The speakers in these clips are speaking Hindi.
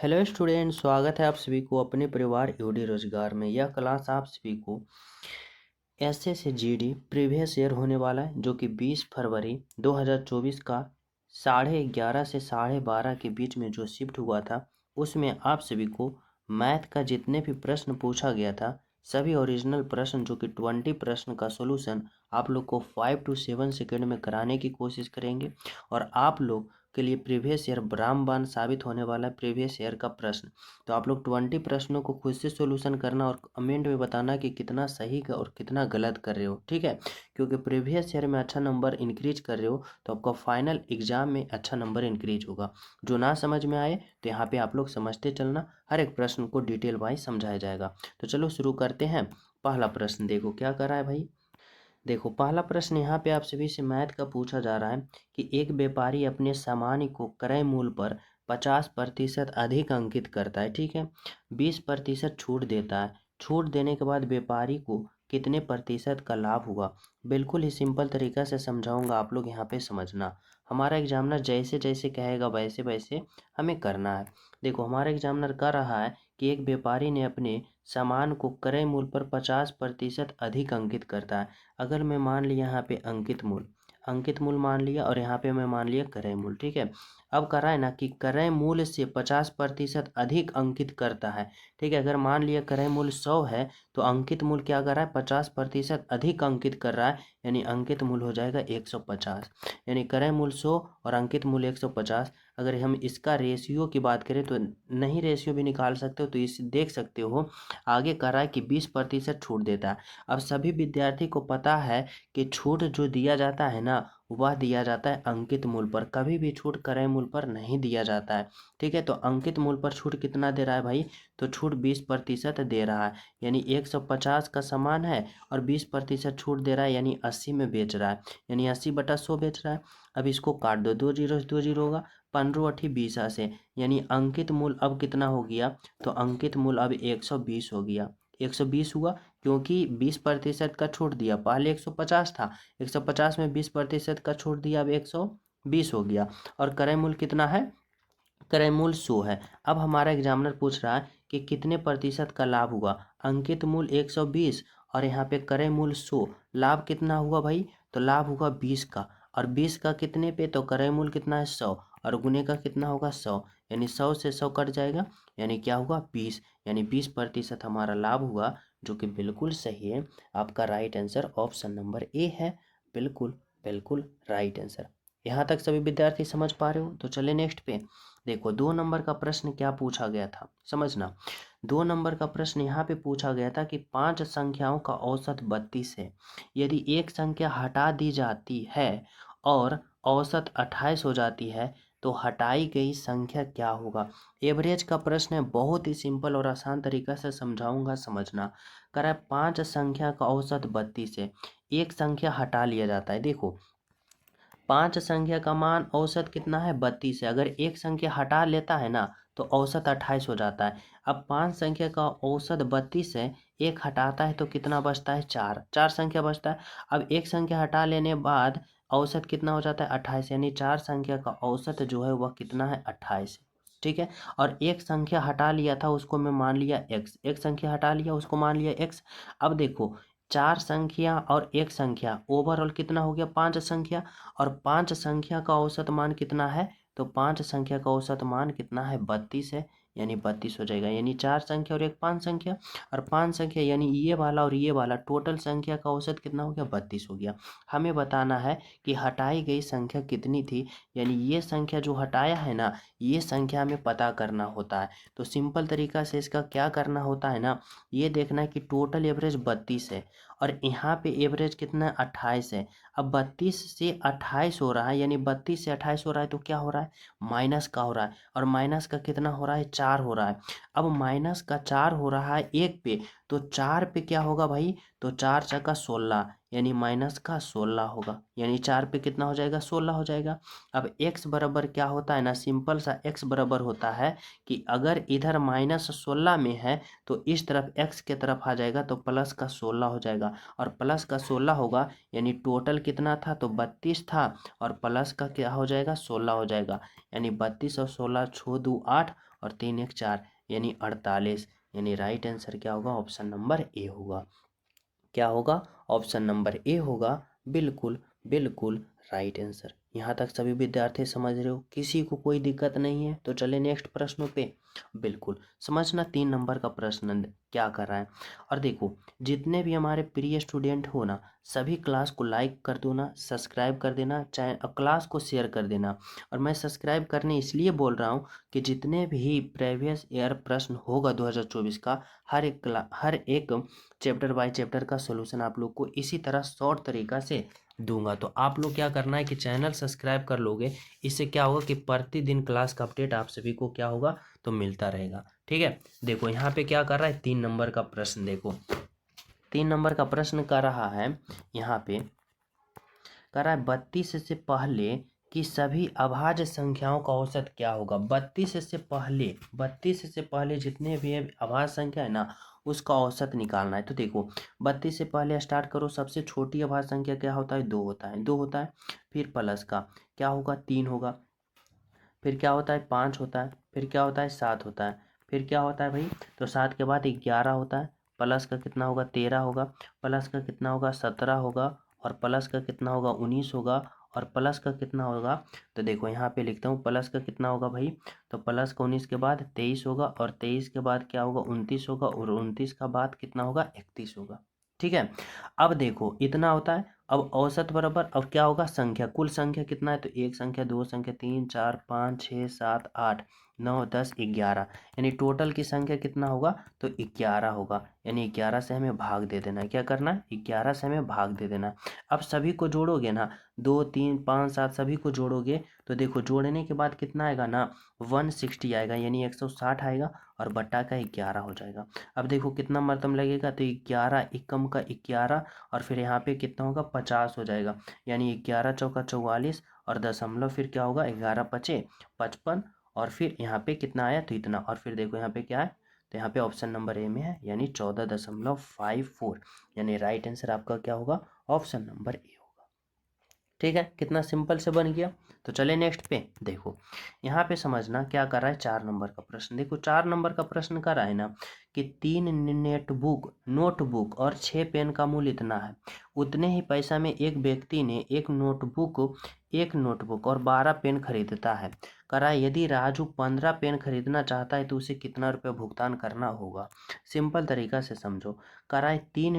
हेलो स्टूडेंट, स्वागत है आप सभी को अपने परिवार यूडी रोजगार में। यह क्लास आप सभी को एसए से जीडी प्रीवियस ईयर होने वाला है, जो कि 20 फरवरी 2024 का 11:30 से 12:30 के बीच में जो शिफ्ट हुआ था, उसमें आप सभी को मैथ का जितने भी प्रश्न पूछा गया था, सभी ओरिजिनल प्रश्न जो कि 20 प्रश्न का सोल्यूशन आप लोग को 5 to 7 सेकेंड में कराने की कोशिश करेंगे। और आप लोग के लिए प्रीवियस ईयर रामबाण साबित होने वाला है प्रीवियस ईयर का प्रश्न। तो आप लोग 20 प्रश्नों को खुद से सॉल्यूशन करना और कमेंट में बताना कि कितना सही का और कितना गलत कर रहे हो, ठीक है। क्योंकि प्रीवियस ईयर में अच्छा नंबर इंक्रीज कर रहे हो तो आपका फाइनल एग्जाम में अच्छा नंबर इंक्रीज होगा। जो ना समझ में आए तो यहाँ पे आप लोग समझते चलना, हर एक प्रश्न को डिटेल वाइज समझाया जाएगा। तो चलो शुरू करते हैं। पहला प्रश्न देखो क्या कर रहा है भाई। देखो पहला प्रश्न यहाँ पे आप सभी से मैथ का पूछा जा रहा है कि एक व्यापारी अपने सामान को क्रय मूल्य पर 50% अधिक अंकित करता है, ठीक है। 20% छूट देता है। छूट देने के बाद व्यापारी को कितने प्रतिशत का लाभ हुआ। बिल्कुल ही सिंपल तरीका से समझाऊंगा, आप लोग यहाँ पे समझना। हमारा एग्जामिनर जैसे जैसे कहेगा वैसे वैसे हमें करना है। देखो हमारा एग्जामिनर कर रहा है कि एक व्यापारी ने अपने सामान को क्रय मूल्य पर 50% अधिक अंकित करता है। अगर मैं मान लिया यहाँ पे अंकित मूल्य मान लिया और यहाँ पे मैं मान लिया क्रय मूल्य, ठीक है। अब कर रहा है ना कि क्रय मूल्य से 50% अधिक अंकित करता है, ठीक है। अगर मान लिया क्रय मूल्य 100 है तो अंकित मूल्य क्या कर रहा है, 50% अधिक अंकित कर रहा है, यानी अंकित मूल्य हो जाएगा 150। यानी क्रय मूल्य 100 और अंकित मूल्य 150। अगर हम इसका रेशियो की बात करें तो नहीं रेशियो भी निकाल सकते हो, तो इस देख सकते हो आगे कर रहा है कि 20% छूट देता है। अब सभी विद्यार्थी को पता है कि छूट जो दिया जाता है ना, वह दिया जाता है अंकित मूल्य पर, कभी भी छूट क्रय मूल्य पर नहीं दिया जाता है, ठीक है। तो अंकित मूल्य पर छूट कितना दे रहा है भाई, तो छूट 20% दे रहा है। यानी 150 का सामान है और 20% छूट दे रहा है, यानी 80 में बेच रहा है, यानी 80/100 बेच रहा है। अब इसको काट दो, 2 जीरो से 2 जीरो होगा, 15×8 = 20 से, यानी अंकित मूल्य अब कितना हो गया, तो अंकित मूल्य अब 120 हो गया। 120 हुआ क्योंकि 20% का छूट दिया, पहले 150 था, 150 में 20% का छूट दिया, अब 120 हो गया। और क्रय मूल्य कितना है, क्रय मूल्य 100 है। अब हमारा एग्जामिनर पूछ रहा है कि कितने प्रतिशत का लाभ हुआ। अंकित मूल्य 120 और यहाँ पे क्रय मूल्य 100, लाभ कितना हुआ भाई, तो लाभ हुआ 20 का। और 20 का कितने पे, तो क्रय मूल्य कितना है 100, और गुने का कितना होगा 100, यानी 100 से 100 कट जाएगा, यानी क्या हुआ 20, यानी 20% हमारा लाभ हुआ, जो कि बिल्कुल सही है। आपका right answer option number A है, बिल्कुल बिल्कुल राइट आंसर। यहाँ तक सभी विद्यार्थी समझ पा रहे हो, तो चले नेक्स्ट पे। देखो 2 नंबर का प्रश्न क्या पूछा गया था, समझना। 2 नंबर का प्रश्न यहाँ पे पूछा गया था कि 5 संख्याओं का औसत 32 है। यदि एक संख्या हटा दी जाती है और औसत 28 हो जाती है तो हटाई गई संख्या क्या होगा। एवरेज का प्रश्न है, बहुत ही सिंपल और आसान तरीका से समझाऊंगा, समझना। कह रहा है 5 संख्या का औसत 32 है, एक संख्या हटा लिया जाता है। देखो 5 संख्या का मान औसत कितना है, 32 है। अगर एक संख्या हटा लेता है ना तो औसत 28 हो जाता है। अब 5 संख्या का औसत 32 है, एक हटाता है तो कितना बचता है, 4, 4 संख्या बचता है। अब एक संख्या हटा लेने बाद औसत कितना हो जाता है, 28, यानी 4 संख्या का औसत जो है वह कितना है, 28 है, ठीक है। और एक संख्या हटा लिया था, उसको मैं मान लिया x, एक संख्या हटा लिया उसको मान लिया x। अब देखो 4 संख्या और एक संख्या ओवरऑल कितना हो गया, 5 संख्या, और 5 संख्या का औसत मान कितना है, तो 5 संख्या का औसत मान कितना है, 32 है, यानी 32 हो जाएगा। यानी 4 संख्या और एक 5 संख्या, और 5 संख्या यानी ये वाला और ये वाला, टोटल संख्या का औसत कितना हो गया, 32 हो गया। हमें बताना है कि हटाई गई संख्या कितनी थी, यानी ये संख्या जो हटाया है ना, ये संख्या हमें पता करना होता है। तो सिंपल तरीका से इसका क्या करना होता है ना, ये देखना है कि टोटल एवरेज 32 है और यहाँ पे एवरेज कितना है, 28 है। अब 32 से 28 हो रहा है, यानी 32 से 28 हो रहा है तो क्या हो रहा है, माइनस का हो रहा है, और माइनस का कितना हो रहा है, 4 हो रहा है। अब माइनस का 4 हो रहा है एक पे, तो 4 पे क्या होगा भाई, तो 4 चक्का 16, यानी माइनस का 16 होगा, यानी 4 पे कितना हो जाएगा, 16 हो जाएगा। अब x बराबर क्या होता है ना, सिंपल सा x बराबर होता है कि अगर इधर -16 में है तो इस तरफ x के तरफ आ जाएगा तो प्लस का 16 हो जाएगा, और प्लस का 16 होगा, यानी टोटल कितना था, तो 32 था, और प्लस का क्या हो जाएगा, 16 हो जाएगा, यानी 32 और 16 छो 2 8, और 3 1 4 यानी 48। यानी राइट आंसर क्या होगा? ऑप्शन नंबर ए होगा। क्या होगा? ऑप्शन नंबर ए होगा। बिल्कुल बिल्कुल राइट आंसर। यहाँ तक सभी विद्यार्थी समझ रहे हो? किसी को कोई दिक्कत नहीं है? तो चले नेक्स्ट प्रश्नों पे। बिल्कुल समझना 3 नंबर का प्रश्न क्या कर रहा है। और देखो, जितने भी हमारे प्रिय स्टूडेंट हो ना, सभी क्लास को लाइक कर दो ना, सब्सक्राइब कर देना, चाहे क्लास को शेयर कर देना। और मैं सब्सक्राइब करने इसलिए बोल रहा हूँ कि जितने भी प्रीवियस ईयर प्रश्न होगा 2024 का, हर एक चैप्टर बाय चैप्टर का सॉल्यूशन आप लोग को इसी तरह शॉर्ट तरीका से दूंगा। तो आप लोग क्या करना है कि चैनल सब्सक्राइब कर लोगे। इससे क्या होगा कि प्रतिदिन क्लास का अपडेट आप सभी को क्या होगा तो मिलता रहेगा। ठीक है, देखो यहाँ पे क्या कर रहा है, 3 नंबर का प्रश्न। देखो 3 नंबर का प्रश्न कर रहा है, यहाँ पे कर रहा है 32 से पहले की सभी अभाज्य संख्याओं का औसत क्या होगा। 32 से पहले जितने भी अभाज्य संख्या है ना, उसका औसत निकालना है। तो देखो 32 से पहले स्टार्ट करो। सबसे छोटी अभाज्य संख्या क्या होता है? 2 होता है, 2 होता है। फिर प्लस का क्या होगा? 3 होगा। फिर क्या होता है? 5 होता है। फिर क्या होता है? 7 होता है। फिर क्या होता है भाई? तो 7 के बाद 11 होता है। प्लस का कितना होगा? 13 होगा। प्लस का कितना होगा? 17 होगा। और प्लस का कितना होगा? 19 होगा। और प्लस का कितना होगा? तो देखो यहाँ पे लिखता हूँ, प्लस का कितना होगा भाई? तो प्लस का 19 के बाद 23 होगा। और 23 के बाद क्या होगा? 29 होगा। और 29 का बाद कितना होगा? 31 होगा। ठीक है, अब देखो इतना होता है। अब औसत बराबर अब क्या होगा? संख्या, कुल संख्या कितना है? तो 1 संख्या, 2 संख्या, 3 4 5 6 7 8 9 10 11। यानी टोटल की संख्या कितना होगा? तो 11 होगा। यानी 11 से हमें भाग दे देना है। क्या करना है? 11 से हमें भाग दे देना है। अब सभी को जोड़ोगे ना, 2 3 5 7 सभी को जोड़ोगे तो देखो जोड़ने के बाद कितना आएगा ना, 160 आएगा। यानी 160 आएगा और बट्टा का 11 हो जाएगा। अब देखो कितना मतलब लगेगा, तो 11 एकम का 11 और फिर यहाँ पे कितना होगा? 50 हो जाएगा। यानी 11 चौका 44 और दशमलव फिर क्या होगा? 11 पचे 55। और फिर यहाँ पे कितना आया? तो इतना। और फिर देखो यहाँ पे क्या है? तो यहाँ पे ऑप्शन नंबर ए में है, यानी 14.54। यानी राइट आंसर आपका क्या होगा? ऑप्शन नंबर ए होगा। ठीक है, कितना सिंपल से बन गया। तो चले नेक्स्ट पे। देखो यहाँ पे समझना क्या कर रहा है, 4 नंबर का प्रश्न। देखो 4 नंबर का प्रश्न कर रहा है ना कि 3 नोटबुक और 6 पेन का मूल्य इतना है। उतने ही पैसा में एक व्यक्ति ने एक नोटबुक और 12 पेन खरीदता है। कह रहा है यदि राजू 15 पेन खरीदना चाहता है तो उसे कितना रुपये भुगतान करना होगा। सिंपल तरीका से समझो। कह रहा है 3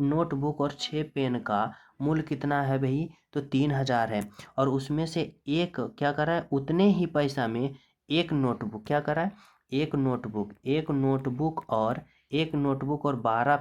नोटबुक और 6 पेन का मूल्य कितना है भाई? तो 3000 है। और उसमें से एक क्या करा है? उतने ही पैसा में एक नोटबुक क्या करा है? एक नोटबुक और 12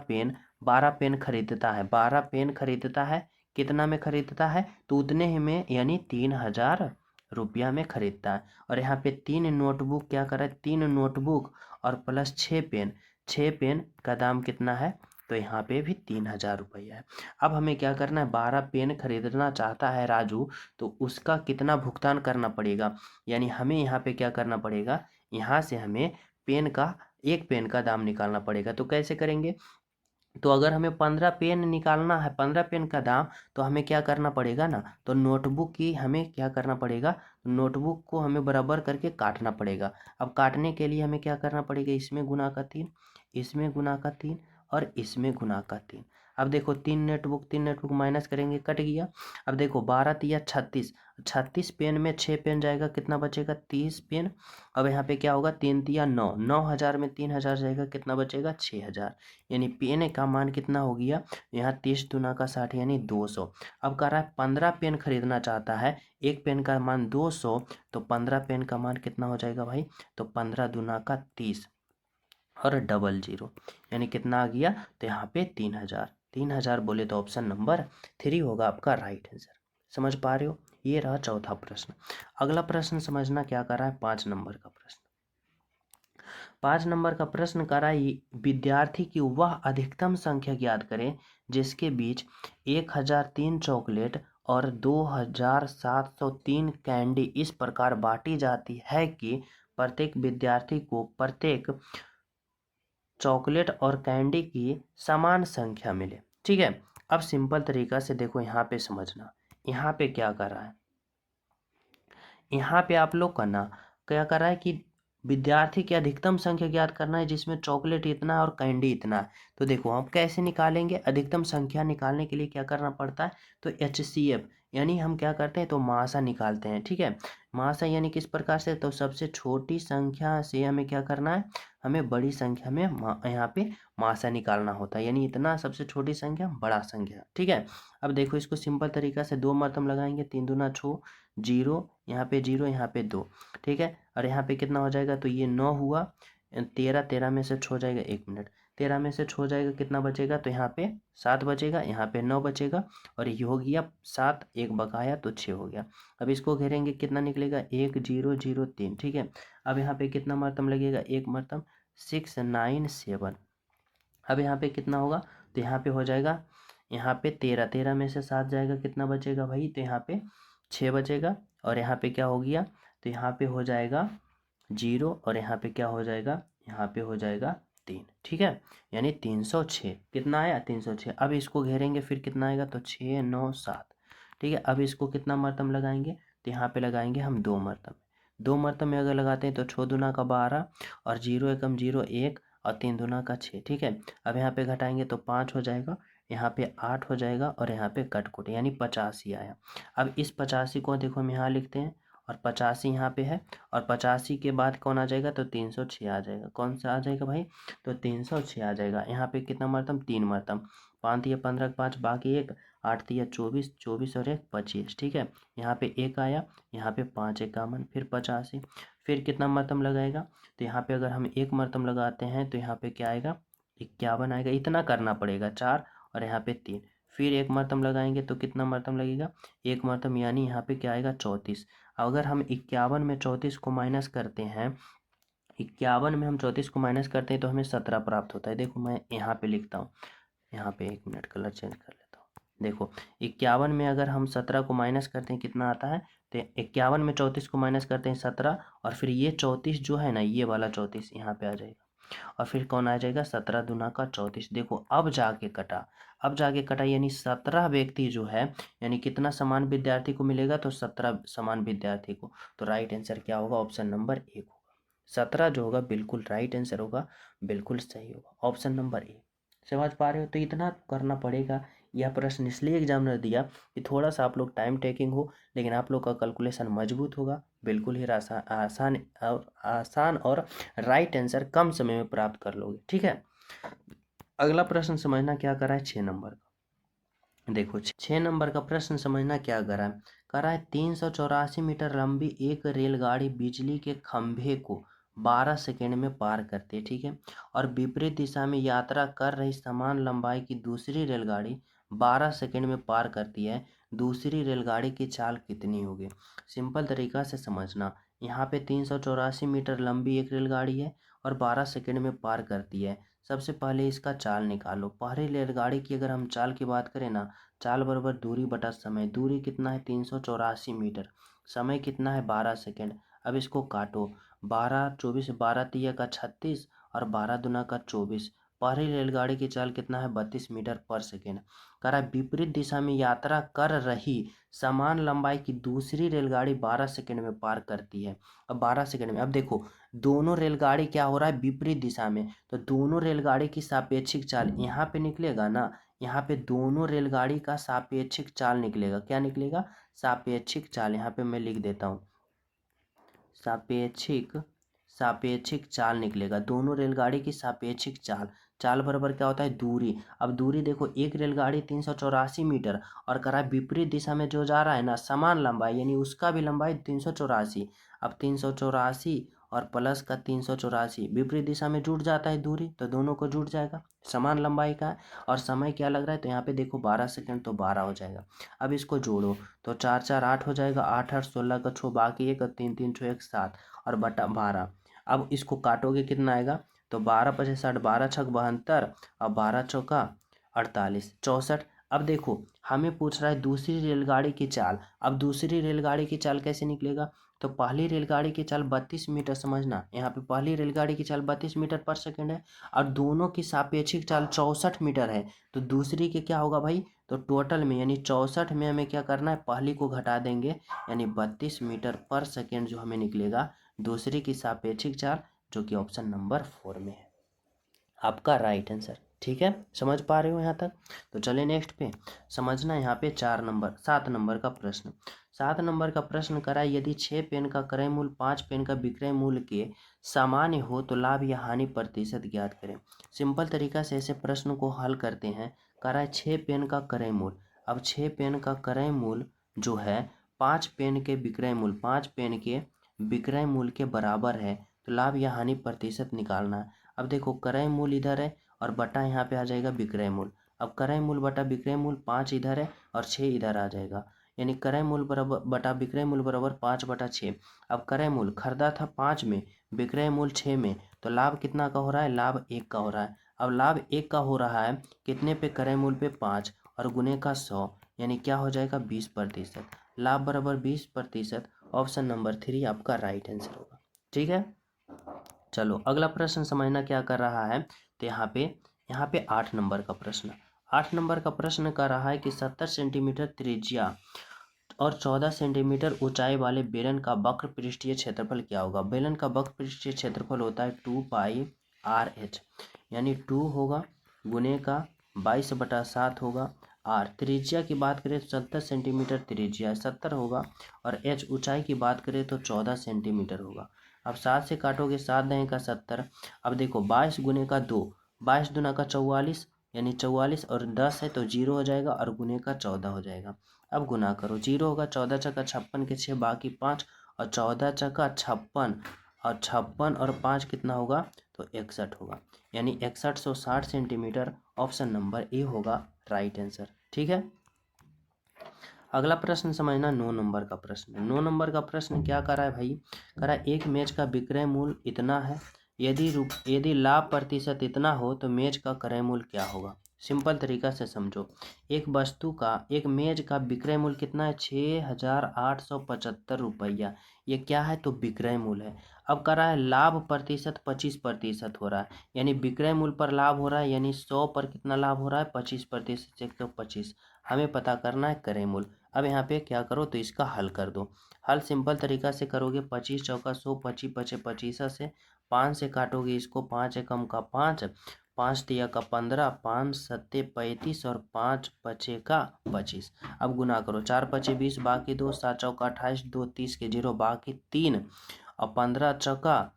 पेन खरीदता है। 12 पेन खरीदता है। कितना में खरीदता है? तो उतने ही में, यानी 3000 रुपया में खरीदता है। और यहाँ पे 3 नोटबुक क्या करा है? 3 नोटबुक और प्लस 6 पेन का दाम कितना है? तो यहाँ पे भी 3000 रुपया है। अब हमें क्या करना है? 12 पेन खरीदना चाहता है राजू, तो उसका कितना भुगतान करना पड़ेगा। यानी हमें यहाँ पे क्या करना पड़ेगा? यहाँ से हमें एक पेन का दाम निकालना पड़ेगा। तो कैसे करेंगे? तो अगर हमें 15 पेन निकालना है, 15 पेन का दाम, तो हमें क्या करना पड़ेगा ना, तो नोटबुक की हमें क्या करना पड़ेगा? नोटबुक को हमें बराबर करके काटना पड़ेगा। अब काटने के लिए हमें क्या करना पड़ेगा? इसमें गुना का 3, इसमें गुना का 3 और इसमें गुना का 3। अब देखो 3 नोटबुक माइनस करेंगे, कट गया। अब देखो 12 तिया 36, 36 पेन में 6 पेन जाएगा, कितना बचेगा? 30 पेन। अब यहाँ पे क्या होगा? 3 तिया 9, 9000 में 3000 जाएगा, कितना बचेगा? 6000। यानी पेन का मान कितना हो गया? यहाँ 30 दूना का 60 यानी 200। अब कह रहा है 15 पेन खरीदना चाहता है, एक पेन का मान 200, तो 15 पेन का मान कितना हो जाएगा भाई? तो 15 दूना का 30 और डबल जीरो, यानी कितना आ गया? तो यहाँ पे 3000 बोले तो ऑप्शन नंबर 3 होगा आपका राइट आंसर। समझ पा रहे हो? ये रहा चौथा प्रश्न। अगला प्रश्न समझना क्या कर रहा है, 5 नंबर का प्रश्न। 5 नंबर का प्रश्न करा, विद्यार्थी की वह अधिकतम संख्या ज्ञात करें जिसके बीच 1003 चॉकलेट और 2703 कैंडी इस प्रकार बांटी जाती है कि प्रत्येक विद्यार्थी को प्रत्येक चॉकलेट और कैंडी की समान संख्या मिले। ठीक है, अब सिंपल तरीका से देखो यहाँ पे समझना। यहाँ पे क्या कर रहा है? यहाँ पे आप लोग का ना क्या कर रहा है कि विद्यार्थी की अधिकतम संख्या ज्ञात करना है जिसमें चॉकलेट इतना है और कैंडी इतना है। तो देखो हम कैसे निकालेंगे, अधिकतम संख्या निकालने के लिए क्या करना पड़ता है, तो HCF यानी हम क्या करते हैं, तो मासा निकालते हैं। ठीक है, मासा यानी किस प्रकार से, तो सबसे छोटी संख्या से हमें क्या करना है, हमें बड़ी संख्या में यहाँ पे मासा निकालना होता है, यानी इतना सबसे छोटी संख्या बड़ा संख्या। ठीक है, अब देखो इसको सिंपल तरीका से 2 मरतम लगाएंगे, 3 दूना 6, 0 यहाँ पे 0 यहाँ पे 2। ठीक है, और यहाँ पे कितना हो जाएगा, तो ये 9 हुआ, 13, 13 में से 6 हो जाएगा, 1 मिनट, 13 में से 6 हो जाएगा, कितना बचेगा, तो यहाँ पे 7 बचेगा, यहाँ पे 9 बचेगा, और ये हो गया 7, 1 बकाया तो 6 हो गया। अब इसको घेरेंगे, कितना निकलेगा, 1 0 0 3। ठीक है, अब यहाँ पे कितना मरतम लगेगा, 1 मरतम, 6 9 7। अब यहाँ पे कितना होगा, तो यहाँ पे हो जाएगा, यहाँ पे 13, 13 में से 7 जाएगा, कितना बचेगा भाई, तो यहाँ पे 6 बचेगा, और यहाँ पे क्या हो गया, तो यहाँ पे हो जाएगा 0, और यहाँ पे क्या हो जाएगा, यहाँ पे हो जाएगा 3। ठीक है, यानी 306 कितना आया, 306। अब इसको घेरेंगे, फिर कितना आएगा, तो 6 9 7। ठीक है, अब इसको कितना मरतम लगाएंगे, तो यहाँ पे लगाएंगे हम 2 मरतम। 2 मरतम में अगर लगाते हैं तो 6 दूना का 12, और 0 एकम 0 1, और 3 दूना का 6। ठीक है, अब यहाँ पे घटाएंगे तो 5 हो जाएगा, यहाँ पे 8 हो जाएगा, और यहाँ पे कटकुट यानी 85 आया। अब इस 85 को देखो हम यहाँ लिखते हैं, और 85 यहाँ पे है, और 85 के बाद कौन आ जाएगा, तो 306 आ जाएगा। कौन सा आ जाएगा भाई, तो 306 आ जाएगा। यहाँ पे कितना मरतम, 3 मरतम, 5 या 15 5 बाकी 1, 8 या 24, 24 और 1 25। ठीक है, यहाँ पे 1 आया, यहाँ पे 5 51, फिर 85, फिर कितना मरतम लगाएगा, तो यहाँ पे अगर हम 1 मरतम लगाते हैं तो यहाँ पे क्या आएगा, 51 आएगा। इतना करना पड़ेगा, 4 और यहाँ पे 3, फिर 1 मरतम लगाएंगे तो कितना मरतम लगेगा, 1 मरतम, यानी यहाँ पे क्या आएगा, 34। अगर हम 51 में 34 को माइनस करते हैं, 51 में हम 34 को माइनस करते हैं तो हमें 17 प्राप्त होता है। देखो मैं यहाँ पे लिखता हूँ, यहाँ पे 1 मिनट कलर चेंज कर लेता हूँ। देखो 51 में अगर हम 17 को माइनस करते हैं कितना आता है, तो 51 में 34 को माइनस करते हैं 17, और फिर ये 34 जो है ना, ये वाला 34 यहाँ पे आ जाएगा, और फिर कौन आ जाएगा, 17 दूना का 34। देखो अब जाके कटा, अब जाके कटा, यानी 17 व्यक्ति जो है, यानी कितना समान विद्यार्थी को मिलेगा, तो 17 समान विद्यार्थी को। तो राइट आंसर क्या होगा, ऑप्शन नंबर 1 होगा। 17 जो होगा बिल्कुल राइट आंसर होगा, बिल्कुल सही होगा, ऑप्शन नंबर 1। समझ पा रहे हो, तो इतना करना पड़ेगा। यह प्रश्न इसलिए एग्जामिनर दिया कि थोड़ा सा आप लोग टाइम टेकिंग हो, लेकिन आप लोग का कैलकुलेशन मजबूत होगा, बिल्कुल ही आसान और राइट आंसर कम समय में प्राप्त कर लोगे। ठीक है, अगला प्रश्न समझना क्या करा है, 6 नंबर का। देखो 6 नंबर का प्रश्न समझना क्या करा है 384 मीटर लंबी एक रेलगाड़ी बिजली के खंभे को 12 सेकेंड में पार करती है। ठीक है, और विपरीत दिशा में यात्रा कर रही समान लंबाई की दूसरी रेलगाड़ी 12 सेकेंड में पार करती है। दूसरी रेलगाड़ी की चाल कितनी होगी। सिंपल तरीका से समझना, यहाँ पे 384 मीटर लंबी एक रेलगाड़ी है और 12 सेकेंड में पार करती है। सबसे पहले इसका चाल निकालो। पहली रेलगाड़ी की अगर हम चाल की बात करें ना, चाल बराबर दूरी बटा समय। दूरी कितना है, 384 मीटर, समय कितना है, 12 सेकेंड। अब इसको काटो, 12 24, 12 तिया का 36, और 12 दूना का 24। पहली रेलगाड़ी की चाल कितना है, 32 मीटर पर सेकेंड। कह रहा है विपरीत दिशा में यात्रा कर रही समान लंबाई की दूसरी रेलगाड़ी 12 सेकेंड में पार करती है। अब 12 सेकेंड में, अब देखो दोनों रेलगाड़ी क्या हो रहा है, विपरीत दिशा में, तो दोनों रेलगाड़ी की सापेक्षिक चाल यहाँ पे निकलेगा ना, यहाँ पे दोनों रेलगाड़ी का सापेक्षिक चाल निकलेगा। क्या निकलेगा, सापेक्षिक चाल। यहाँ पे मैं लिख देता हूँ, सापेक्षिक सापेक्षिक चाल निकलेगा। दोनों रेलगाड़ी की सापेक्षिक चाल, चाल बराबर क्या होता है, दूरी। अब दूरी देखो, एक रेलगाड़ी 384 मीटर, और कह रहा है विपरीत दिशा में जो जा रहा है ना, समान लंबाई, यानी उसका भी लंबाई 384। अब 384 और प्लस का 384 विपरीत दिशा में जुड़ जाता है दूरी, तो दोनों को जुड़ जाएगा, समान लंबाई का है। और समय क्या लग रहा है, तो यहाँ पे देखो 12 सेकेंड, तो 12 हो जाएगा। अब इसको जोड़ो तो 4 4 8 हो जाएगा, 8 8 16 का 6 बाकी 1, 3 3 6 1 7, और बटा 12। अब इसको काटोगे कितना आएगा, तो 12 पचे 60, 12 छक 72, और 12 चौका 48, 64। अब देखो हमें पूछ रहा है दूसरी रेलगाड़ी की चाल। अब दूसरी रेलगाड़ी की चाल कैसे निकलेगा, तो पहली रेलगाड़ी की चाल 32 मीटर, समझना यहाँ पे पहली रेलगाड़ी की चाल 32 मीटर पर सेकेंड है, और दोनों की सापेक्षिक चाल 64 मीटर है। तो दूसरी के क्या होगा भाई, तो टोटल में यानी 64 में हमें क्या करना है, पहली को घटा देंगे, यानी 32 मीटर पर सेकेंड जो हमें निकलेगा, दूसरी की सापेक्षिक चाल, जो कि ऑप्शन नंबर 4 में है आपका राइट आंसर। ठीक है, समझ पा रहे हो यहाँ तक? तो चलिए नेक्स्ट पे समझना। यहाँ पे 7 नंबर का प्रश्न। 7 नंबर का प्रश्न करा, यदि 6 पेन का क्रय मूल्य 5 पेन का विक्रय मूल्य के सामान्य हो तो लाभ या हानि प्रतिशत ज्ञात करें। सिंपल तरीका से ऐसे प्रश्न को हल करते हैं। करा 6 पेन का क्रय मूल्य, अब 6 पेन का क्रय मूल्य जो है 5 पेन के विक्रय मूल्य, 5 पेन के विक्रय मूल्य के बराबर है, तो लाभ या हानि प्रतिशत निकालना है। अब देखो क्रय मूल्य इधर है और बटा यहाँ पे आ जाएगा विक्रय मूल्य। अब क्रय मूल्य बटा विक्रय मूल्य 5 इधर है और 6 इधर आ जाएगा, यानी क्रय मूल्य बराबर बटा विक्रय मूल्य बराबर 5/6। अब क्रय मूल्य खरीदा था 5 में, विक्रय मूल्य 6 में, तो लाभ कितना का हो रहा है? लाभ 1 का हो रहा है। अब लाभ 1 का हो रहा है कितने पे? क्रय मूल्य पे 5 और गुने का 100, यानी क्या हो जाएगा? 20%। लाभ बराबर 20%। ऑप्शन नंबर 3 आपका राइट आंसर होगा। ठीक है, चलो अगला प्रश्न समझना क्या कर रहा है। तो यहाँ पे 8 नंबर का प्रश्न। 8 नंबर का प्रश्न कर रहा है कि 70 सेंटीमीटर त्रिज्या और 14 सेंटीमीटर ऊंचाई वाले बेलन का वक्र पृष्ठीय क्षेत्रफल क्या होगा? बेलन का वक्र पृष्ठीय क्षेत्रफल होता है 2πr/h, यानी 2 होगा गुने का 22/7 होगा। आर त्रिज्या की बात करें तो 70 सेंटीमीटर त्रिज्या 70 होगा, और एच ऊंचाई की बात करें तो 14 सेंटीमीटर होगा। अब 7 से काटोगे, 7 दहें का 70। अब देखो 22 गुने का 2, 22 दूना का 44, यानी 44, और 10 है तो 0 हो जाएगा, और गुने का 14 हो जाएगा। अब गुना करो, 0 होगा, 14 चक्का 56 के 6 बाकी 5, और 14 चक्का 56, और 56 और 5 कितना होगा? तो 61 होगा, यानी 6160 सेंटीमीटर। ऑप्शन नंबर ए होगा राइट आंसर। ठीक है, अगला प्रश्न समझना। 9 नंबर का प्रश्न। 9 नंबर का प्रश्न क्या कर रहा है भाई? कह रहा है एक मेज का विक्रय मूल्य इतना है, यदि लाभ प्रतिशत इतना हो तो मेज का क्रय मूल्य क्या होगा? सिंपल तरीका से समझो। एक मेज का विक्रय मूल्य कितना है? 6,875 रुपया। ये क्या है? तो विक्रय मूल्य है। अब कह रहा है लाभ प्रतिशत 25% हो रहा है, यानी विक्रय मूल्य पर लाभ हो रहा है, यानी 100 पर कितना लाभ हो रहा है? 25%, 125। हमें पता करना है क्रय मूल्य। अब यहाँ पे क्या करो, तो इसका हल कर दो। हल सिंपल तरीका से करोगे, 25 चौका 100, 25 पचे 25 से 5 से काटोगे इसको, 5 एकम का 5, 5 तिया का 15, 5 सत्ते 35, और 5 पचे का 25। अब गुना करो, 4 पचे 20 बाकी 2, 7 चौका 28, 2 30 के 0 बाकी 3, और 15 चौका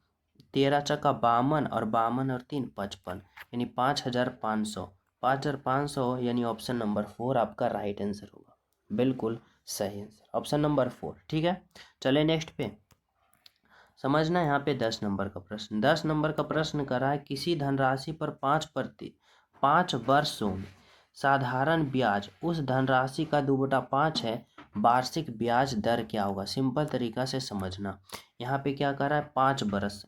13 चौका 52, और 52 और 3 55, यानी 5500। 5500 यानी ऑप्शन नंबर 4 आपका राइट आंसर होगा। बिल्कुल सही आंसर, ऑप्शन नंबर 4। ठीक है, चले नेक्स्ट पे समझना। यहाँ पे 10 नंबर का प्रश्न। 10 नंबर का प्रश्न कर रहा है किसी धनराशि पर 5 वर्षों में साधारण ब्याज उस धनराशि का 2/5 है, वार्षिक ब्याज दर क्या होगा? सिंपल तरीका से समझना। यहाँ पे क्या कर रहा है? 5 वर्ष।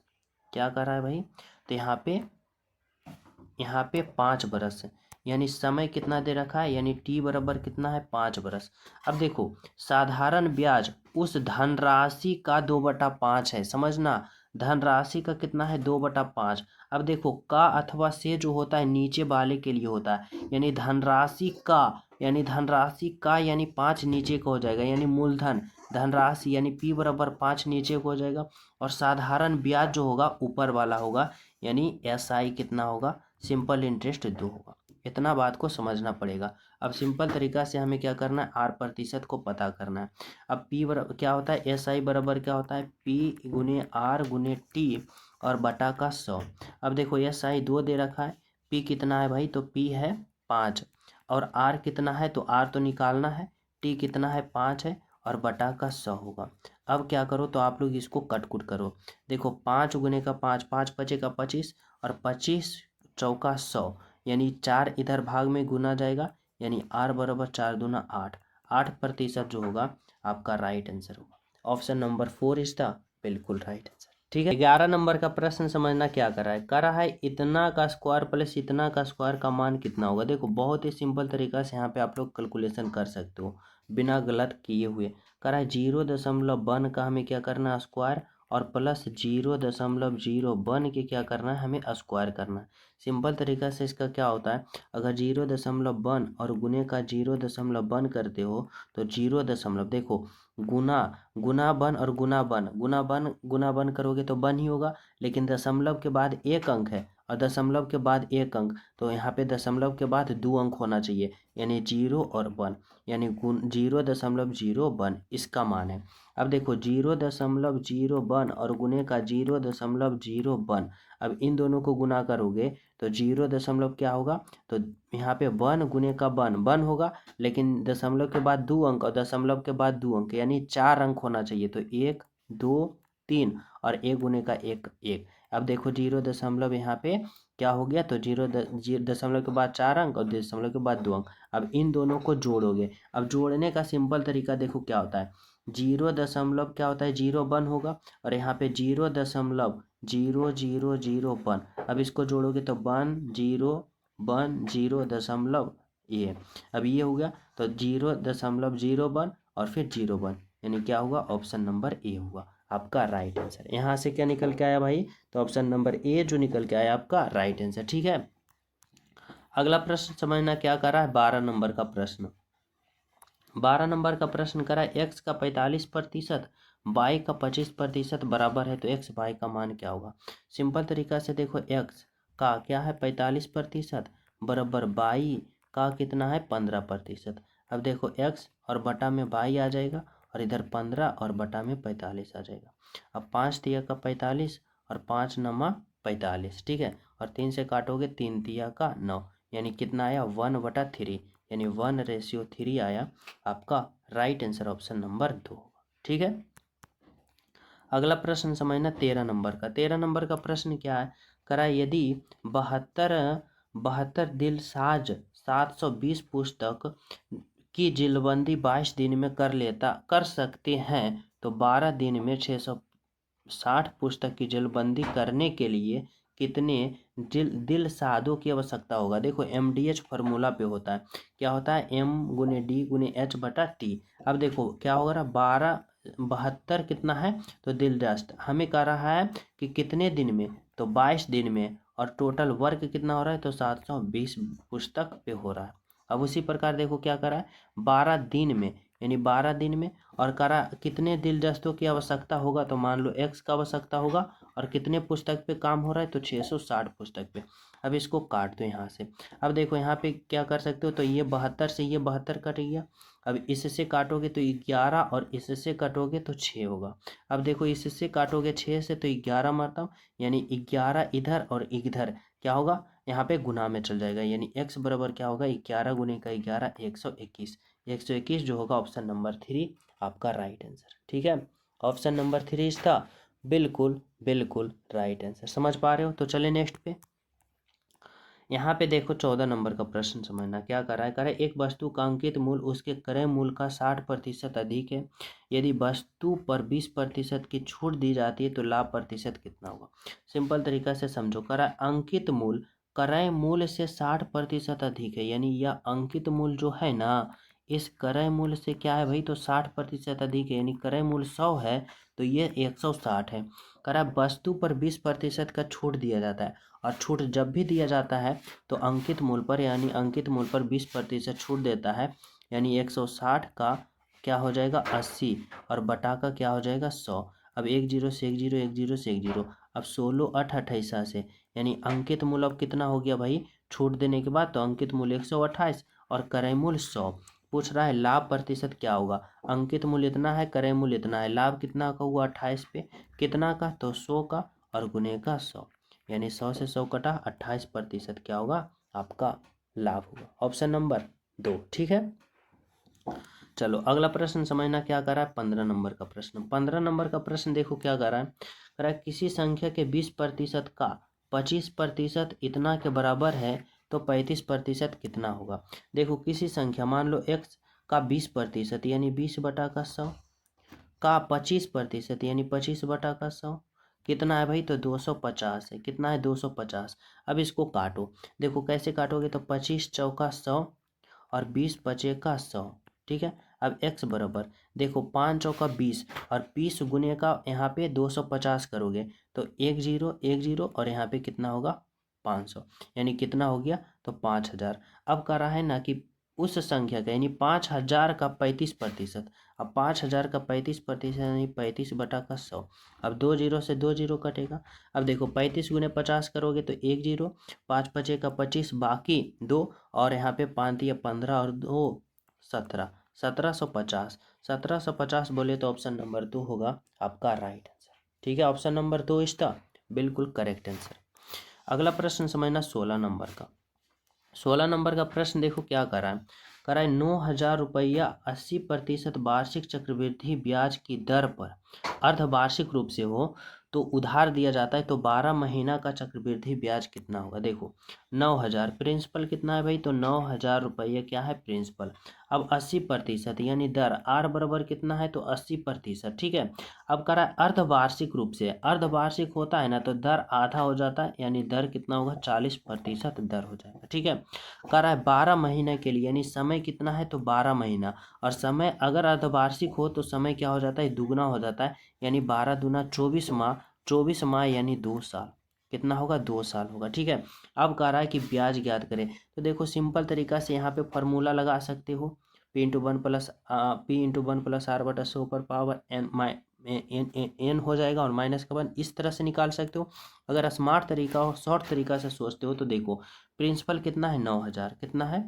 क्या कर रहा है भाई? तो यहाँ पे 5 वर्ष, यानी समय कितना दे रखा है? यानी टी बराबर कितना है? 5 वर्ष। अब देखो साधारण ब्याज उस धनराशि का 2/5 है, समझना। धनराशि का कितना है? 2/5। अब देखो का अथवा से जो होता है नीचे वाले के लिए होता है, यानी धनराशि का, यानी 5 नीचे का हो जाएगा, यानी मूलधन धनराशि, यानी पी बराबर 5 नीचे को हो जाएगा, और साधारण ब्याज जो होगा ऊपर वाला होगा, यानी SI कितना होगा? सिंपल इंटरेस्ट 2 होगा। इतना बात को समझना पड़ेगा। अब सिंपल तरीका से हमें क्या करना है? R प्रतिशत को पता करना है। अब P बराबर क्या होता है? SI बराबर क्या होता है? P गुने R गुने T और बटा का 100। अब देखो SI 2 दे रखा है, P कितना है भाई? तो P है 5, और R कितना है? तो R तो निकालना है, T कितना है? 5 है, और बटा का 100 होगा। अब क्या करो, तो आप लोग इसको कटकुट करो। देखो 5 गुने का 5, 5 पचे का 25, और 25 चौका 100, यानी 4 इधर भाग में गुना जाएगा, यानी R बराबर 4 दूना 8। 8% जो होगा आपका राइट आंसर होगा। ऑप्शन नंबर 4 इज द बिल्कुल राइट आंसर। ठीक है, 11 नंबर का प्रश्न समझना क्या कर रहा है? कर रहा है इतना का स्क्वायर प्लस इतना का स्क्वायर का मान कितना होगा? देखो बहुत ही सिंपल तरीका से यहाँ पे आप लोग कैलकुलेशन कर सकते हो बिना गलत किए हुए। कर रहा है 0.1 का हमें क्या करना है? स्क्वायर, और प्लस 0.01 के क्या करना है? हमें स्क्वायर करना है। सिंपल तरीका से इसका क्या होता है? अगर 0.1 और गुने का 0.1 करते हो तो 0 दशमलव, देखो गुना गुना बन और गुना बन करोगे तो बन ही होगा, लेकिन दशमलव के बाद एक अंक है और दशमलव के बाद एक अंक, तो यहाँ पे दशमलव के बाद 2 अंक होना चाहिए, यानी 0 और 1, यानी 0.01 इसका मान है। अब देखो 0.01 और गुने का 0.01, अब इन दोनों को गुना करोगे तो 0 दशमलव क्या होगा, तो यहाँ पे 1 गुने का 1 होगा, लेकिन दशमलव के बाद 2 अंक और दशमलव के बाद 2 अंक, यानी 4 अंक होना चाहिए, तो 1 2 3 और 1 गुने का 1 1। अब देखो 0 दशमलव यहाँ पे क्या हो गया, तो 0 दशमलव के बाद 4 अंक और दशमलव के बाद 2 अंक। अब इन दोनों को जोड़ोगे, अब जोड़ने का सिंपल तरीका देखो क्या होता है, 0 दशमलव क्या होता है, 0 1 होगा, और यहाँ पे 0.0001, अब इसको जोड़ोगे तो 1 0 1 0 ये, अब ये हो गया, तो 0.01 और फिर 0 1, यानी क्या होगा, ऑप्शन नंबर ए होगा आपका राइट आंसर। यहाँ से क्या निकल के आया भाई, तो ऑप्शन नंबर ए जो निकल के आया आपका राइट आंसर। ठीक है, अगला प्रश्न समझना क्या कर रहा है, 12 नंबर का प्रश्न। 12 नंबर का प्रश्न करा है, x का 45% y का 25% बराबर है, तो x y का मान क्या होगा। सिंपल तरीका से देखो, x का क्या है 45% बराबर y का कितना है 15%। अब देखो x और बटा में y आ जाएगा और इधर 15 और बटा में 45 आ जाएगा। अब 5 तिया का 45 और 5 नमा 45, ठीक है, और 3 से काटोगे 3 तिया का 9, यानी कितना आया 1/3, यानी 1:3 आया आपका राइट आंसर, ऑप्शन नंबर 2 होगा। ठीक है, अगला प्रश्न समझना 13 नंबर का। 13 नंबर का प्रश्न क्या है, करा यदि 72 दिलसाज 720 पुस्तक की जिलबंदी 22 दिन में कर सकते हैं, तो 12 दिन में 660 पुस्तक की जिलबंदी करने के लिए कितने दिलसादों की आवश्यकता होगा। देखो MDH फार्मूला पे होता है, क्या होता है, M×D×H/T। अब देखो क्या होगा, 72 कितना है, तो दिलदस्त हमें कह रहा है कि कितने दिन में, तो 22 दिन में, और टोटल वर्क कितना हो रहा है, तो 720 पुस्तक पे हो रहा है। अब उसी प्रकार देखो क्या करा है, 12 दिन में, यानी 12 दिन में, और करा कितने दिलदस्तों की आवश्यकता होगा, तो मान लो x का आवश्यकता होगा, और कितने पुस्तक पे काम हो रहा है, तो 660 पुस्तक पे। अब इसको काट दो यहाँ से। अब देखो यहाँ पे क्या कर सकते हो, तो ये 72 से ये 72 कट गया, अब इससे काटोगे तो 11, और इससे कटोगे तो 6 होगा। अब देखो इससे काटोगे 6 से तो 11 मारता हूँ, यानी 11 इधर और इधर क्या होगा, यहाँ पे गुना में चल जाएगा, यानी x बराबर क्या होगा, 11 गुने का 11 121, 121 जो होगा ऑप्शन नंबर 3 आपका राइट आंसर। ठीक है, ऑप्शन नंबर 3 इसका बिल्कुल बिल्कुल राइट आंसर। समझ पा रहे हो, तो चले नेक्स्ट पे। यहाँ पे देखो 14 नंबर का प्रश्न समझना क्या कर रहा है, एक वस्तु का अंकित मूल्य उसके क्रय मूल्य का 60% अधिक है, यदि वस्तु पर 20% की छूट दी जाती है तो लाभ प्रतिशत कितना होगा। सिंपल तरीका से समझो, अंकित मूल्य क्रय मूल्य से 60% अधिक है, यानी यह अंकित मूल्य जो है ना, इस क्रय मूल्य से क्या है भाई, तो 60% अधिक है, यानी क्रय मूल्य 100 है तो ये 160 है। वस्तु पर 20% का छूट दिया जाता है, और छूट जब भी दिया जाता है तो अंकित मूल्य पर, यानी अंकित मूल्य पर 20% छूट देता है, यानी 160 का क्या हो जाएगा 80, और बटा का क्या हो जाएगा 100। अब 1 0 से 1 0 1 0 से 1 0, अब 16 8 28 से, यानी अंकित मूल्य अब कितना हो गया भाई, छूट देने के बाद, तो अंकित मूल्य 128 और क्रय मूल्य 100। पूछ रहा है लाभ प्रतिशत क्या होगा, अंकित मूल्य इतना है, क्रय मूल्य इतना है, लाभ कितना का हुआ 28 पे, कितना का, तो 100 का, और गुने का 100, यानी 100 से 100 कटा, 28% क्या होगा आपका लाभ होगा, ऑप्शन नंबर 2। ठीक है, चलो अगला प्रश्न समझना क्या कर रहा है, 15 नंबर का प्रश्न। 15 नंबर का प्रश्न देखो क्या कर रहा है, किसी संख्या के 20% का 25% इतना के बराबर है, तो 35% कितना होगा। देखो किसी संख्या, मान लो x का 20% यानी 20/100 का 25% यानी 25/100 कितना है भाई, तो 250 है, कितना है 250। अब इसको काटो, देखो कैसे काटोगे, तो 25 चौका 100 और 20 बचेगा 100। ठीक है, अब x बराबर देखो 5 चौका 20 और 20 गुने का यहाँ पे 250 करोगे, तो 1 0 1 0 और यहाँ पे कितना होगा 500, यानी कितना हो गया, तो 5000। अब कह रहा है ना कि उस संख्या का यानी 5000 का 35%। अब 5000 का 35% यानी 35/100। अब 2 जीरो से 2 जीरो कटेगा। अब देखो 35 गुने 50 करोगे तो 1 जीरो, 5 पचे का 25, बाकी 2, और यहाँ पे 5 या 15 और 2 17, 1750। 1750 बोले तो ऑप्शन नंबर 2 होगा आपका राइट आंसर। ठीक है, ऑप्शन नंबर 2 इज द बिल्कुल करेक्ट आंसर। अगला प्रश्न समझना 16 नंबर का। 16 नंबर का प्रश्न देखो क्या करा है 9,000 रुपया 80% वार्षिक चक्रवृद्धि ब्याज की दर पर अर्धवार्षिक रूप से हो तो उधार दिया जाता है, तो 12 महीना का चक्रवृद्धि ब्याज कितना होगा। देखो 9,000 प्रिंसिपल कितना है भाई, तो 9,000 रुपया क्या है प्रिंसिपल। अब 80% यानी दर आर बराबर कितना है, तो 80%। ठीक है, अब करा है अर्धवार्षिक रूप से, अर्धवार्षिक होता है ना तो दर आधा हो जाता है, यानी दर कितना होगा 40% दर हो जाएगा। ठीक है, कह रहा है 12 महीने के लिए, यानी समय कितना है तो 12 महीना, और समय अगर अर्धवार्षिक हो तो समय क्या हो जाता है दुगना हो जाता है, यानी 12 दूना 24 माह, 24 माह यानी 2 साल। कितना होगा 2 साल होगा। ठीक है, अब कह रहा है कि ब्याज ज्ञात करें, तो देखो सिंपल तरीका से यहाँ पे फॉर्मूला लगा सकते हो, P/1+R/100 एन हो जाएगा, और माइनस का 1 इस तरह से निकाल सकते हो। अगर स्मार्ट तरीका हो, शॉर्ट तरीका से सोचते हो तो देखो प्रिंसिपल कितना है 9,000, कितना है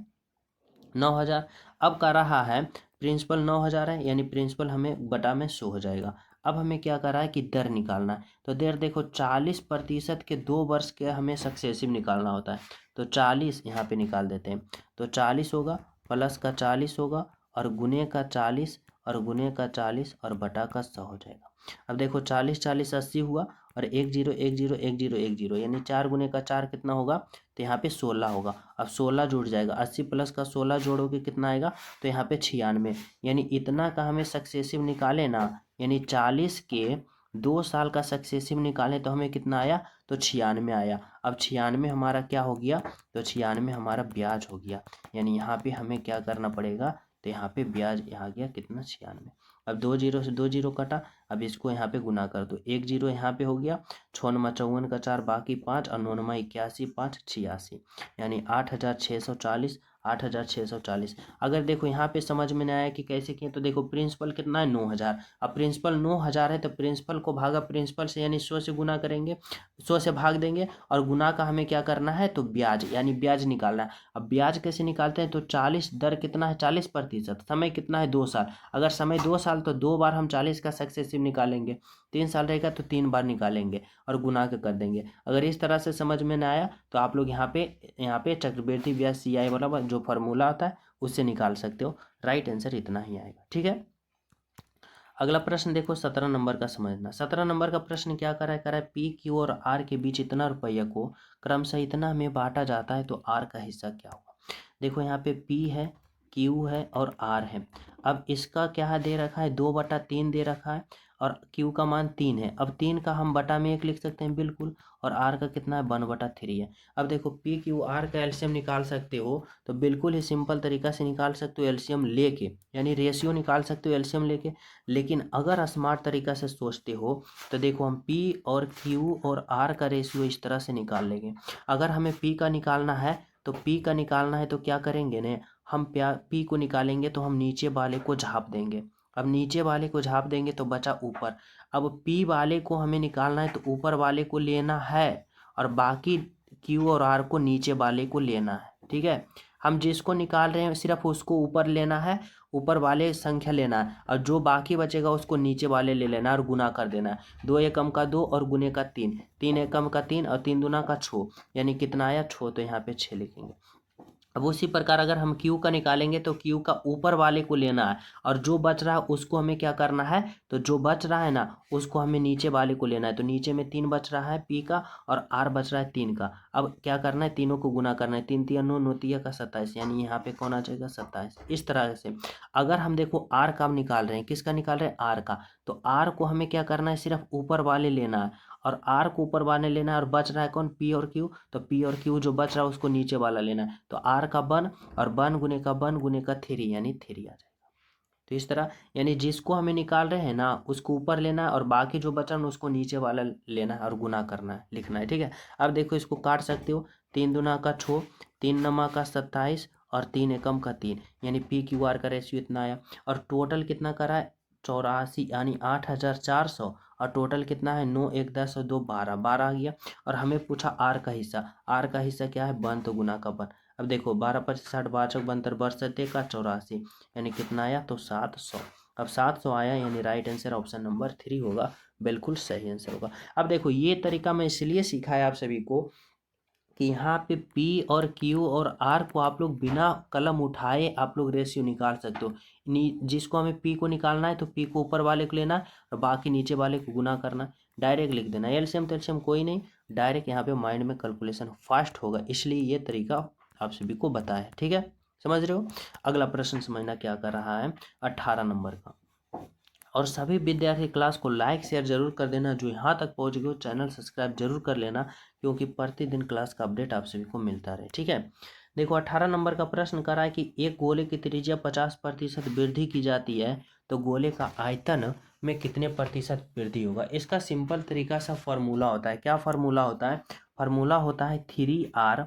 9,000। अब कर रहा है प्रिंसिपल 9,000 है, यानी प्रिंसिपल हमें बटा में 100 हो जाएगा। अब हमें क्या कर रहा है कि दर निकालना है, तो दर देखो 40% के 2 वर्ष के हमें सक्सेसिव निकालना होता है, तो 40 यहाँ पे निकाल देते हैं, तो 40 होगा, प्लस का 40 होगा, और गुने का 40, और गुने का 40, और बटा का 100 हो जाएगा। अब देखो 40 40 80 हुआ, और 1 0 1 0 1 0 1 0, यानी 4 गुने का 4 कितना होगा, तो यहाँ पे 16 होगा। अब 16 जुड़ जाएगा, 80 प्लस का 16 जोड़ोगे कितना आएगा, तो यहाँ पे 96, यानी इतना का हमें सक्सेसिव निकाले ना, यानी 40 के 2 साल का सक्सेसिव निकालें तो हमें कितना आया, तो 96 आया। अब 96 हमारा क्या हो गया, तो 96 हमारा ब्याज हो गया, यानी यहाँ पे हमें क्या करना पड़ेगा, तो यहाँ पे ब्याज आ गया कितना 96। अब 2 जीरो से 2 जीरो कटा, अब इसको यहाँ पे गुना कर दो, 1 जीरो यहाँ पे हो गया, 6 नमा 54 का 4, बाकी 5, और 9 नमा 81, 5 86, यानी 8,640, 8,640। अगर देखो यहाँ पे समझ में नहीं आया कि कैसे किए, तो देखो प्रिंसिपल कितना है 9,000, अब प्रिंसिपल 9,000 है तो प्रिंसिपल को भागा प्रिंसिपल से, यानी 100 से गुना करेंगे, 100 से भाग देंगे, और गुना का हमें क्या करना है, तो ब्याज, यानी ब्याज निकालना है। अब ब्याज कैसे निकालते हैं, तो 40 दर कितना है 40%, समय कितना है 2 साल, अगर समय 2 साल तो 2 बार हम 40 का सक्सेसिव निकालेंगे, 3 साल रहेगा तो 3 बार निकालेंगे, और गुना के कर देंगे। अगर इस तरह से समझ में ना आया तो आप लोग यहाँ पे चक्रवृद्धि ब्याज CI वाला जो फॉर्मूला आता है उससे निकाल सकते हो। राइट आंसर इतना ही आएगा। ठीक है, अगला प्रश्न देखो 17 नंबर का समझना। 17 नंबर का प्रश्न क्या करा है P, Q और R के बीच इतना रुपया को क्रमशः इतना में बांटा जाता है, तो R का हिस्सा क्या होगा। देखो यहाँ पे P है, Q है और R है। अब इसका क्या दे रखा है 2/3 दे रखा है, और Q का मान 3 है। अब 3 का हम बटा में 1 लिख सकते हैं बिल्कुल, और R का कितना है 1/3 है। अब देखो P, Q, R का एलसीएम निकाल सकते हो, तो बिल्कुल ही सिंपल तरीका से निकाल सकते हो एलसीएम लेके, यानी रेशियो निकाल सकते हो एलसीएम लेके। लेकिन अगर स्मार्ट तरीका से सोचते हो तो देखो हम P और Q और R का रेशियो इस तरह से निकाल लेंगे। अगर हमें P का निकालना है तो क्या करेंगे ने, हम P को निकालेंगे तो हम नीचे वाले को झाप देंगे। अब नीचे वाले को झाप देंगे तो बचा ऊपर। अब P वाले को हमें निकालना है तो ऊपर वाले को लेना है, और बाकी Q और R को नीचे वाले को लेना है। ठीक है, हम जिसको निकाल रहे हैं सिर्फ उसको ऊपर लेना है, ऊपर वाले संख्या लेना है, और जो बाकी बचेगा उसको नीचे वाले ले लेना है और गुना कर देना है। 2 एकम का 2 और गुने का 3, 3 एकम का 3 और 3 दूना का 6, यानी कितना आया 6, तो यहाँ पे 6 लिखेंगे। अब उसी प्रकार अगर हम Q का निकालेंगे तो Q का ऊपर वाले को लेना है, और जो बच रहा है उसको हमें क्या करना है, तो जो बच रहा है ना उसको हमें नीचे वाले को लेना है। तो नीचे में 3 बच रहा है P का, और R बच रहा है 3 का। अब क्या करना है, तीनों को गुना करना है, 3 3 9 9 3 का 27, यानी यहाँ पे कौन आ जाएगा 27। इस तरह से अगर हम देखो R का निकाल रहे हैं, किसका निकाल रहे हैं R का, तो R को हमें क्या करना है सिर्फ ऊपर वाले लेना है, और R को ऊपर वाले लेना है, और बच रहा है कौन P और Q, तो P और Q जो बच रहा है उसको नीचे वाला लेना है। तो R का 1 और 1 गुने का 1 गुने का 3, यानी 3 आ जाएगा। तो इस तरह यानी जिसको हमें निकाल रहे हैं ना उसको ऊपर लेना है, और बाकी जो बचा है उसको नीचे वाला लेना है और गुना करना है, लिखना है। ठीक है, अब देखो इसको काट सकते हो, 3 दूना का 6, 3 नमा का 27, और 3 एकम का 3, यानी PQR का रेशियो इतना आया। और टोटल कितना करा है 84, यानी 8400। और टोटल कितना है 9 1 10 और 2 12, 12 आ गया। और हमें पूछा आर का हिस्सा, आर का हिस्सा क्या है 1 तो गुना का 1। अब देखो 12 25 60 12 चौक 72 बरसते का 84, यानी कितना आया तो 700। अब 700 आया, यानी राइट आंसर ऑप्शन नंबर 3 होगा, बिल्कुल सही आंसर होगा। अब देखो ये तरीका मैं इसलिए सिखाया आप सभी को कि यहाँ पे P और Q और R को आप लोग बिना कलम उठाए आप लोग रेशियो निकाल सकते हो। जिसको हमें P को निकालना है तो P को ऊपर वाले को लेना है और बाकी नीचे वाले को गुना करना है, डायरेक्ट लिख देना। एलसीएम तेलसीएम कोई नहीं, डायरेक्ट यहाँ पे माइंड में कैलकुलेशन फास्ट होगा, इसलिए ये तरीका आप सभी को बताया। ठीक है, समझ रहे हो। अगला प्रश्न समझना क्या कर रहा है 18 नंबर का। और सभी विद्यार्थी क्लास को लाइक शेयर जरूर कर देना। जो यहाँ तक पहुँच गए चैनल सब्सक्राइब जरूर कर लेना, क्योंकि प्रतिदिन क्लास का अपडेट आप सभी को मिलता रहे। ठीक है, देखो 18 नंबर का प्रश्न कर रहा है कि एक गोले की त्रिज्या 50% वृद्धि की जाती है तो गोले का आयतन में कितने प्रतिशत वृद्धि होगा। इसका सिंपल तरीका सा फॉर्मूला होता है। क्या फॉर्मूला होता है? फॉर्मूला होता है 3r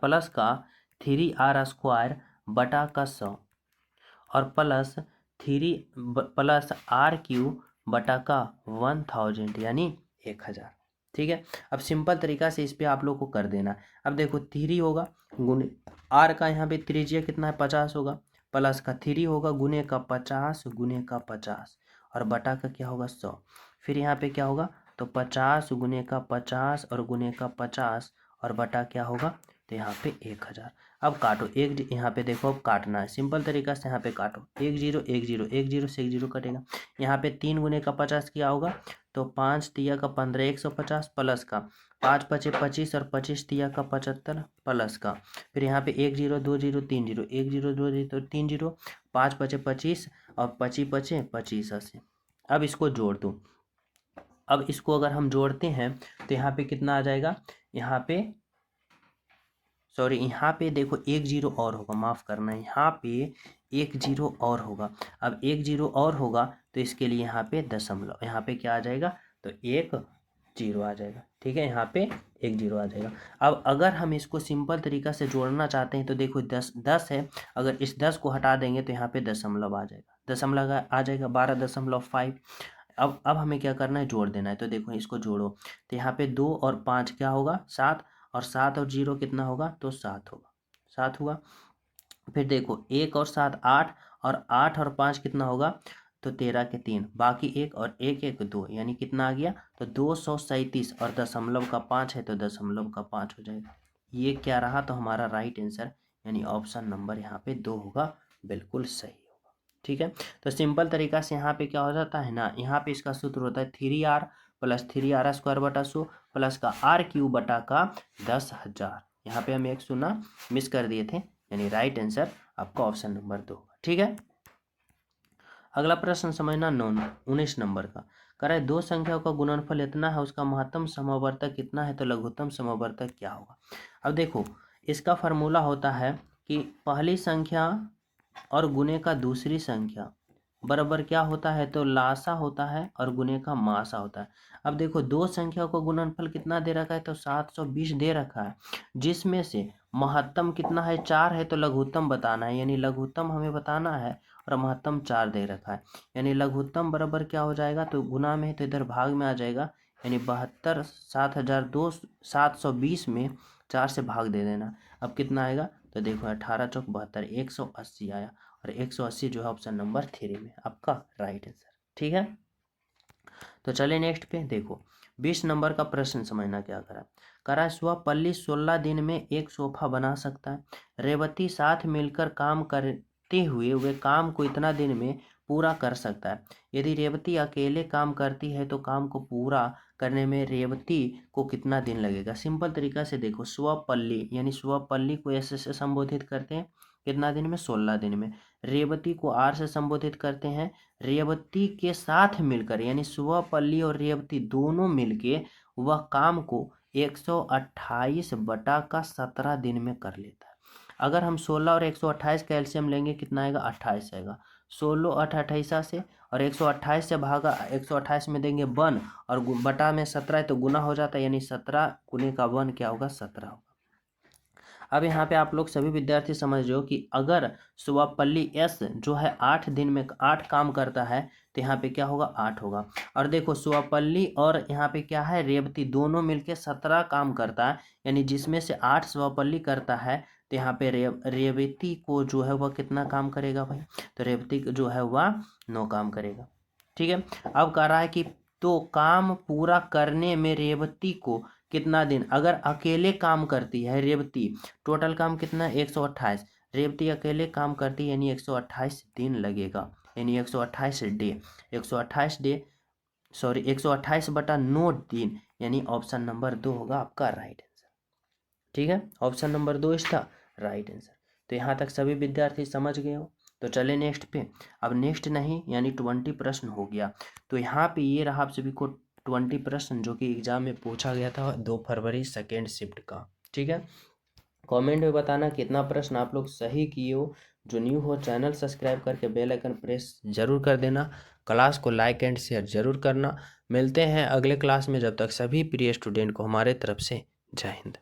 प्लस का 3r स्क्वायर बटा का 100 और प्लस 3 प्लस R³ बटा का 1000, यानी 1000। ठीक है, अब सिंपल तरीका से इस पे आप लोग को कर देना। अब देखो 3 होगा गुने R का, यहाँ पे त्रिज्या कितना है 50 होगा, प्लस का 3 होगा गुने का 50 गुने का 50 और बटा का क्या होगा 100। फिर यहाँ पे क्या होगा तो 50 गुने का 50 और गुने का 50 और बटा क्या होगा तो यहाँ पे 1000। अब काटो एक, यहाँ पे देखो अब काटना है सिंपल तरीका से। यहाँ पे काटो 1 0 1 0 1 0 से 1 0 कटेगा। यहाँ पे 3 गुने का 50 क्या होगा तो 5 तिया का 15 150 प्लस का 5 पचे 25 और 25 तिया का 75 प्लस का। फिर यहाँ पे 1 0 2 0 3 0 1 0 2 0 3 0 5 पचे 25 और 25 पचे 25 80। अब इसको जोड़ दो। अब इसको अगर हम जोड़ते हैं तो यहाँ पे कितना आ जाएगा, यहाँ पे सॉरी यहाँ पे देखो 1 0 और होगा, माफ़ करना, यहाँ पे 1 0 और होगा। अब 1 0 और होगा तो इसके लिए यहाँ पे दशमलव, यहाँ पे क्या आ जाएगा तो 1 0 आ जाएगा। ठीक है, यहाँ पे 1 0 आ जाएगा। अब अगर हम इसको सिंपल तरीका से जोड़ना चाहते हैं तो देखो 10 है, अगर इस 10 को हटा देंगे तो यहाँ पे दशमलव आ जाएगा, दशमलव आ जाएगा 12.5। अब हमें क्या करना है जोड़ देना है। तो देखो इसको जोड़ो तो यहाँ पे 2 और 5 क्या होगा 7, और 7 और 0 कितना होगा तो 7 होगा, 7 हुआ। फिर देखो 1 और 7 8, और 8 और 5 कितना होगा तो 13 के 3, बाकी 1 और 1 1 2, यानी कितना आ गया तो 237 और दशमलव का 5 है तो दशमलव का 5 हो जाएगा। ये क्या रहा तो हमारा राइट आंसर, यानी ऑप्शन नंबर यहाँ पे 2 होगा, बिल्कुल सही होगा। ठीक है, तो सिंपल तरीका से यहाँ पे क्या हो जाता है ना, यहाँ पे इसका सूत्र होता है 3r प्लस 3r स्क्वायर बटा 100 प्लस का R³ बटा का 10,000। यहाँ पे हम एक शून्य मिस कर दिए थे, यानी राइट आंसर आपका ऑप्शन नंबर 2 होगा। ठीक है, अगला प्रश्न समझना 19 नंबर का। कह रहा है दो संख्याओं का गुणनफल इतना है, उसका महत्तम समवर्तक कितना है तो लघुत्तम समवर्तक क्या होगा। अब देखो इसका फार्मूला होता है कि पहली संख्या और गुने का दूसरी संख्या बराबर क्या होता है तो लासा होता है और गुने का मासा होता है। अब देखो दो संख्याओं का गुणनफल कितना दे रखा है तो 720 दे रखा है, जिसमें से महत्तम कितना है 4 है तो लघुत्तम बताना है, यानी लघुत्तम हमें बताना है और महत्तम 4 दे रखा है। यानी लघुत्तम बराबर क्या हो जाएगा तो गुना में है तो इधर भाग में आ जाएगा, यानी 72 720 में 4 से भाग दे देना। अब कितना आएगा तो देखो 18 चौक 72 180 आया, और 180 जो है ऑप्शन नंबर 3 में आपका राइट आंसर। ठीक है, तो चलिए नेक्स्ट पे देखो 20 नंबर का प्रश्न समझना क्या करा है स्वपल्ली 16 दिन में एक सोफा बना सकता है। रेवती साथ मिलकर काम करते हुए वे काम को इतना दिन में पूरा कर सकता है। यदि रेवती अकेले काम करती है तो काम को पूरा करने में रेवती को कितना दिन लगेगा। सिंपल तरीका से देखो स्वपल्ली, यानी स्वपल्ली को ऐसे से संबोधित करते हैं कितना दिन में 16 दिन में। रेवती को आर से संबोधित करते हैं, रेवती के साथ मिलकर यानी स्वपल्ली और रेवती दोनों मिलके वह काम को 128 बटा का 17 दिन में कर लेता है। अगर हम 16 और 128 का एलसीएम लेंगे कितना आएगा 28 आएगा। 16 8 28 से और 128 से भागा 128 में देंगे 1 और बटा में 17 है तो गुना हो जाता है, यानी 17 गुने का 1 क्या होगा 17 होगा। अब यहाँ पे आप लोग सभी विद्यार्थी समझ रहे हो कि अगर सुवापल्ली एस जो है 8 दिन में 8 काम करता है तो यहाँ पे क्या होगा 8 होगा। और देखो सुवापल्ली और यहाँ पे क्या है रेवती दोनों मिलके 17 काम करता है, यानी जिसमें से 8 सुवापल्ली करता है तो यहाँ पे रेवती को जो है वह कितना काम करेगा भाई, तो रेवती जो है वह 9 काम करेगा। ठीक है, अब कह रहा है कि तो काम पूरा करने में रेवती को कितना दिन, अगर अकेले काम करती है रेवती, टोटल काम कितना 128, रेवती अकेले काम करती है यानी 128 दिन लगेगा, यानी 128 डे, 128 डे सॉरी 128/9 दिन, यानी ऑप्शन नंबर 2 होगा आपका राइट आंसर। ठीक है, ऑप्शन नंबर 2 इसका राइट आंसर। तो यहाँ तक सभी विद्यार्थी समझ गए हो। तो चले नेक्स्ट पे। अब नेक्स्ट नहीं यानी 20 प्रश्न हो गया। तो यहाँ पे ये रहा आप सभी को 20 प्रश्न जो कि एग्जाम में पूछा गया था 2 फरवरी सेकेंड शिफ्ट का। ठीक है, कमेंट में बताना कितना प्रश्न आप लोग सही किए हो। जो न्यू हो चैनल सब्सक्राइब करके बेल आइकन प्रेस जरूर कर देना, क्लास को लाइक एंड शेयर जरूर करना। मिलते हैं अगले क्लास में, जब तक सभी प्रिय स्टूडेंट को हमारे तरफ से जय हिंद।